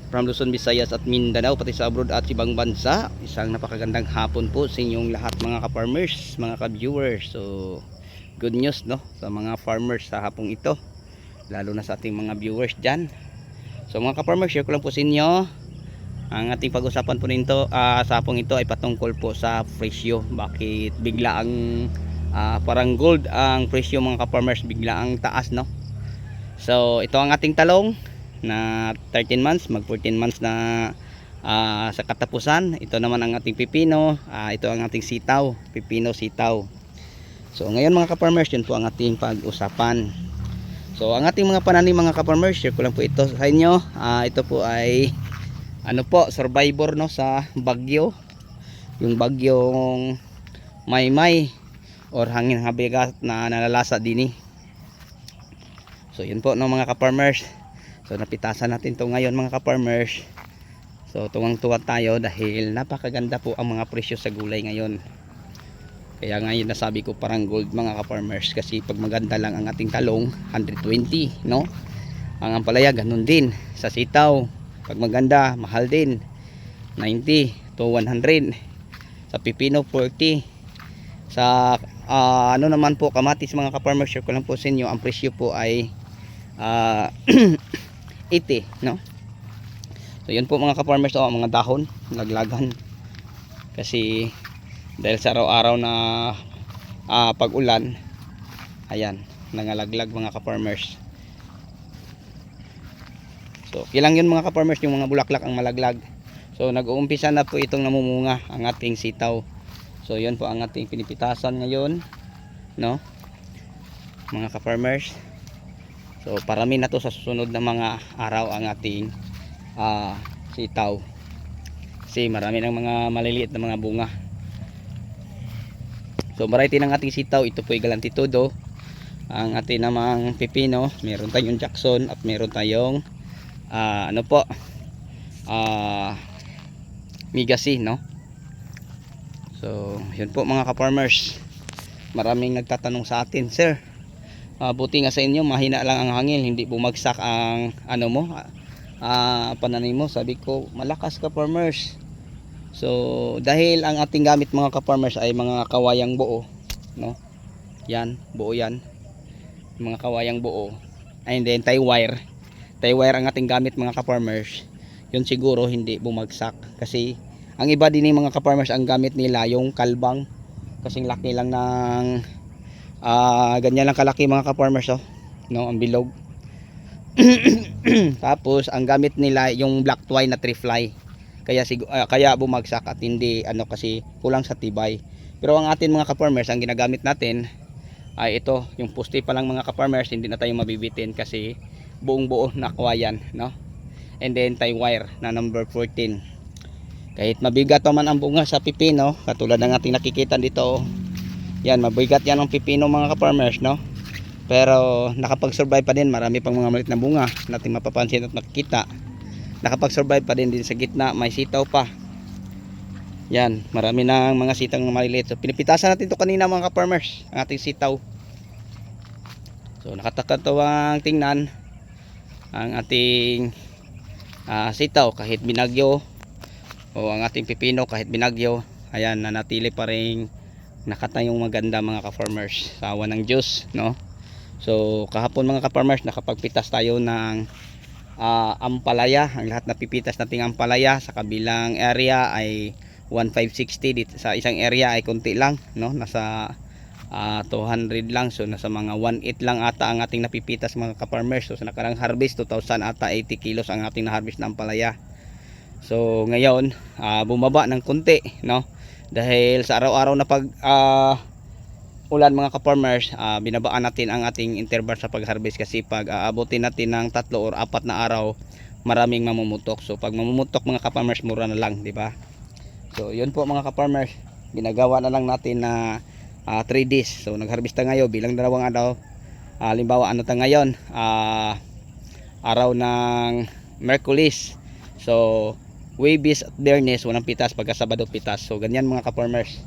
from Luzon, Visayas at Mindanao, pati sa abroad at ibang bansa. Isang napakagandang hapon po sa inyong lahat mga ka-farmers, mga ka-viewers. So, good news no sa mga farmers sa hapong ito, lalo na sa ating mga viewers dyan. So mga ka-farmers, share ko lang po sa inyo ang ating pag-usapan po nito sa hapong ito ay patungkol po sa presyo. Bakit bigla ang parang gold ang presyo mga ka-farmers, bigla ang taas no. So ito ang ating talong na 13 months, mag 14 months na sa katapusan. Ito naman ang ating pipino, ito ang ating sitaw, pipino sitaw. So ngayon mga ka-farmers, yun po ang ating pag-usapan. So ang ating mga pananim mga ka-farmers, share ko lang po ito sa inyo. Ito po ay ano po, survivor no sa bagyo, yung bagyong Maymay or hangin habigat na nalalasa din. So yun po no mga ka-farmers. So napitasan natin to ngayon mga ka-farmers. So tuwang-tuwa tayo dahil napakaganda po ang mga presyo sa gulay ngayon. Kaya ngayon nasabi ko parang gold mga ka-farmers, kasi pag maganda lang ang ating talong 120 no. Ang ampalaya ganun din. Sa sitaw pag maganda mahal din 90 to 100. Sa pipino 40. Sa ano naman po kamatis mga ka-farmers, share ko lang po sa inyo, ang presyo po ay 80 no. So yun po mga ka-farmers, mga dahon laglagan kasi dahil sa araw-araw na pag-ulan, ayan nangalaglag mga ka-farmers. So kilang yun mga ka-farmers, yung mga bulaklak ang malaglag. So nag-uumpisa na po itong namumunga ang ating sitaw. So yun po ang ating pinipitasan ngayon no mga ka-farmers. So parami na to sa susunod na mga araw ang ating sitaw, kasi marami ng mga maliliit na mga bunga. So variety ng ating sitaw, ito po ay Galante Todo. Ang ating namang pipino, meron tayong Jackson at meron tayong ano po Migasi no. So yun po mga ka-farmers, maraming nagtatanong sa atin, sir, buti nga sa inyo mahina lang ang hangin, hindi bumagsak ang ano mo pananim mo. Sabi ko malakas ka-farmers. So dahil ang ating gamit mga ka-farmers ay mga kawayang buo no. Yan, buo yan, mga kawayang buo. And then tie wire ang ating gamit mga ka-farmers. Yun siguro hindi bumagsak, kasi ang iba din mga ka-farmers ang gamit nila yung kalbang, kasing laki lang ng ganyan lang kalaki mga ka-farmers no, ang bilog. Tapos ang gamit nila yung black twine na tree fly, kaya bumagsak at hindi ano, kasi kulang sa tibay. Pero ang atin mga ka-farmers, ang ginagamit natin ay ito, yung poste pa lang mga ka-farmers, hindi na tayo mabibitin kasi buong buo na kawayan no. And then tie wire na number 14. Kahit mabigat man ang bunga sa pipino, katulad ng ating nakikita dito, yan mabigat yan ang pipino mga ka-farmers no, pero nakapag-survive pa din. Marami pang mga maliit na bunga natin mapapansin at makikita, nakapag-survive pa din sa gitna, may sitaw pa. Yan, marami ng mga sitang maliliit. So pinipitasan natin to kanina mga ka-farmers, ang ating sitaw. So nakatakatawang tingnan ang ating sitaw kahit binagyo, o ang ating pipino kahit binagyo, ayan nanatili pa rin nakatayong maganda mga ka-farmers, sa awa ng Diyos no. So kahapon mga ka-farmers, nakapagpitas tayo ng ampalaya. Ang lahat na pipitas nating ampalaya sa kabilang area ay 1560. Dito sa isang area ay konti lang no, nasa 200 lang. So nasa mga 18 lang ata ang ating napipitas mga ka-farmers. So sa nakarang harvest 2000 ata 80 kilos ang ating na-harvest na ampalaya. So ngayon bumaba ng konti no, dahil sa araw-araw na pag ulan mga ka-farmers, binabaan natin ang ating interval sa pag-harvest, kasi pag aabutin natin ng 3 or 4 na araw, maraming mamumutok. So pag mamumutok mga ka-farmers, mura na lang, di ba? So yun po mga ka-farmers, ginagawa na lang natin na 3 days. So nag-harvest ta ngayon bilang 2 araw. Halimbawa ano ta ngayon, araw ng Merkulis. So Huwebes at Biyernes walang pitas, pagka Sabado pitas. So ganyan mga ka-farmers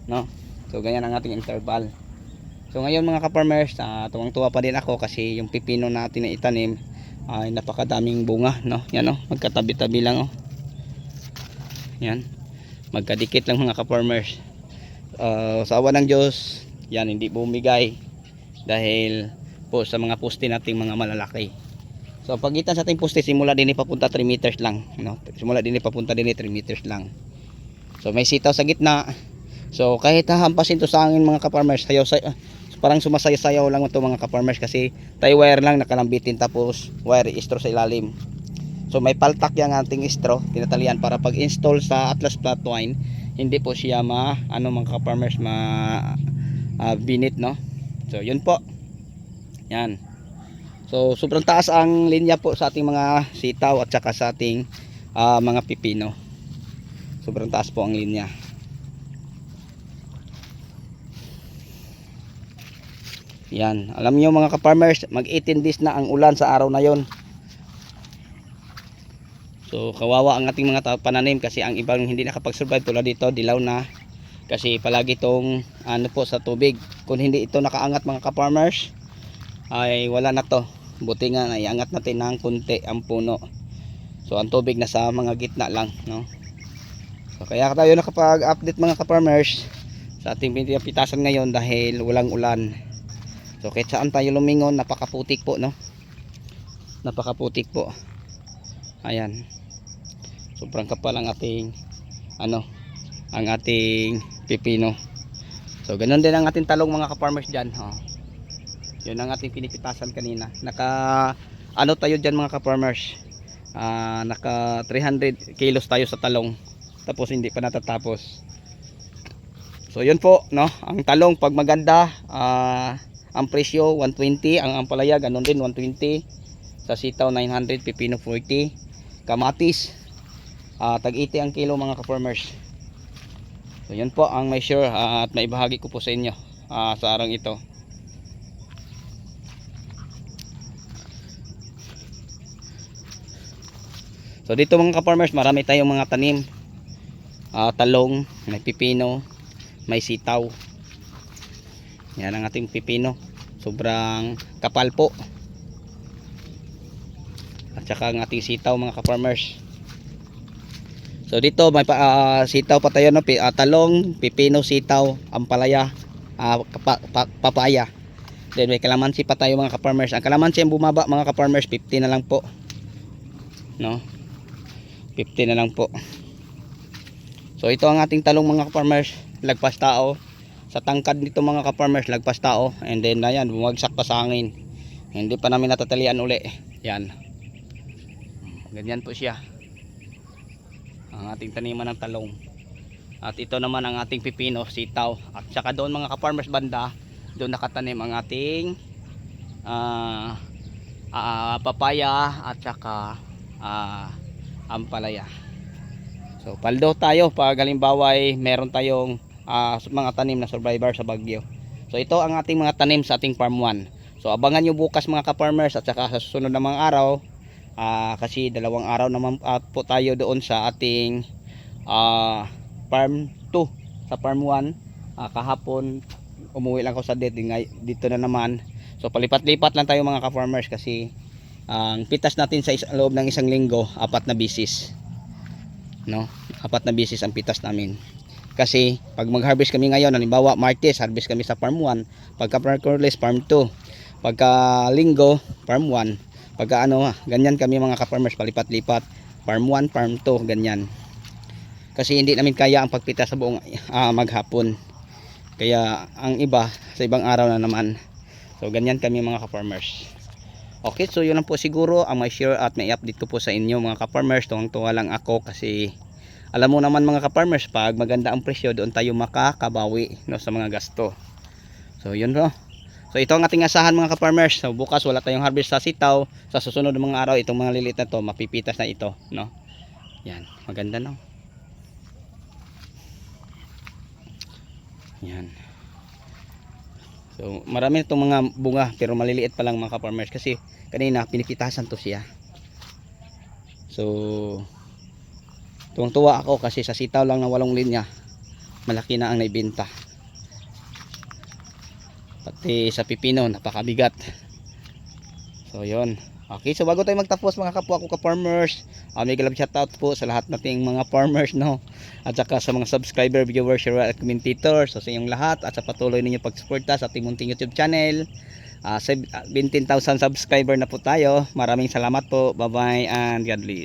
no. So ganyan ang ating interval. So ngayon mga ka-farmers, tuwang-tuwa pa din ako kasi yung pipino natin na itanim ay napakadaming bunga, no? Yan, oh, magkatabi-tabi lang, oh. Yan, magkadikit lang mga ka-farmers. Sa awa ng Diyos, yan, hindi bumigay dahil po sa mga poste nating mga malalaki. So pagitan sa ating poste, simula din papunta 3 meters lang, no? Simula din papunta din 3 meters lang. So may sitaw sa gitna. So kahit hahampasin to sa hangin mga ka-farmers, parang sumasayaw-sayaw lang ito mga ka-farmers kasi tie wire lang nakalambitin, tapos wire straw sa ilalim. So may paltak yang ating straw, tinatalian para pag install sa Atlas flat twine, hindi po siya mga ka-farmers binit, no? So yun po. Yan. So sobrang taas ang linya po sa ating mga sitaw at saka sa ating mga pipino. Sobrang taas po ang linya. Yan, alam niyo mga ka-farmers, mag 18 days na ang ulan sa araw na yon. So kawawa ang ating mga pananim kasi ang ibang hindi nakapag-survive tulad dito, dilaw na. Kasi palagi itong po sa tubig. Kung hindi ito nakaangat mga ka-farmers, ay wala na to. Buti nga naiangat natin ng kunti ang puno. So ang tubig nasa mga gitna lang, no? So kaya tayo nakapag-update mga ka-farmers sa ating pinipitasan ngayon dahil walang ulan. So kahit saan tayo lumingon, napakaputik po, no? Napakaputik po. Ayan. Sobrang kapal ang ating ang ating pipino. So ganoon din ang ating talong mga ka-farmers diyan, oh. Yun ang ating pinipitasan kanina. Tayo dyan mga ka-farmers, naka 300 kilos tayo sa talong, tapos hindi pa natatapos. So yun po, no? Ang talong pag maganda, ang presyo 120, ang ampalaya ganun din 120, sa sitaw 900, pipino 40, kamatis tag 80 ang kilo mga ka-farmers. So yun po ang measure at maibahagi ko po sa inyo sa araw ito. So dito mga ka-farmers, marami tayong mga tanim, talong, may pipino, may sitaw. Yan ang ating pipino, sobrang kapal po. At saka ang ating sitaw mga ka-farmers. So dito may sitaw pa tayo, no? Talong, pipino, sitaw, ampalaya, papaya. Then may kalamansi pa tayo mga ka-farmers. Ang kalamansi ang bumaba mga ka-farmers, 50 na lang po, no? 50 na lang po. So ito ang ating talong mga ka-farmers, lagpas tao. Sa tangkad nito mga ka-farmers, lagpas tao. And then ayan, bumagsak pa sa hangin. Hindi pa namin natatalian uli. Yan. Ganyan po siya ang ating taniman ng talong. At ito naman ang ating pipino, sitaw. At saka doon mga ka-farmers banda, doon nakatanim ang ating papaya at saka ampalaya. So paldo tayo pag halimbawa ay meron tayong mga tanim na survivor sa bagyo. So ito ang ating mga tanim sa ating farm 1. So abangan nyo bukas mga ka-farmers at saka sa susunod na mga araw, kasi 2 araw naman po tayo doon sa ating farm 2. Sa farm 1 kahapon umuwi lang ako sa dito na naman. So palipat-lipat lang tayo mga ka-farmers kasi ang pitas natin sa loob ng 1 linggo 4 na bisis, no? 4 na bisis ang pitas namin. Kasi pag mag-harvest kami ngayon, halimbawa Martes, harvest kami sa farm 1, pagka Merkules farm 2, pagka Linggo farm 1, pagka ganyan kami mga ka-farmers, palipat-lipat, farm 1, farm 2, ganyan. Kasi hindi namin kaya ang pagpitas sa buong maghapon. Kaya ang iba sa ibang araw na naman. So ganyan kami mga ka-farmers. Okay, so yun lang po siguro ang may share at may update ko po sa inyo mga ka-farmers. Tuwang-tuwa lang ako kasi alam mo naman mga ka-farmers, pag maganda ang presyo, doon tayo makakabawi, no, sa mga gasto. So yun, no. So ito ang ating asahan mga ka-farmers. So bukas wala tayong harvest sa sitaw. Sa susunod ng mga araw, itong mga liliit na to, mapipitas na ito, no. Yan, maganda, no. Yan. So marami itong mga bunga pero maliliit pa lang mga ka-farmers kasi kanina pinipitasan to siya. So tuwang-tuwa ako kasi sa sitaw lang na 8 linya malaki na ang naibenta. Pati sa pipino napakabigat. So yon. Okay, so bago tayo magtapos mga kapwa ko ka-farmers, may galab shoutout po sa lahat nating mga farmers, no? At saka sa mga subscriber, viewers, share at commentators, so sa inyong lahat at sa patuloy ninyo pagsuporta sa ating munting YouTube channel. 17,000 subscriber na po tayo. Maraming salamat po. Bye-bye and God bless.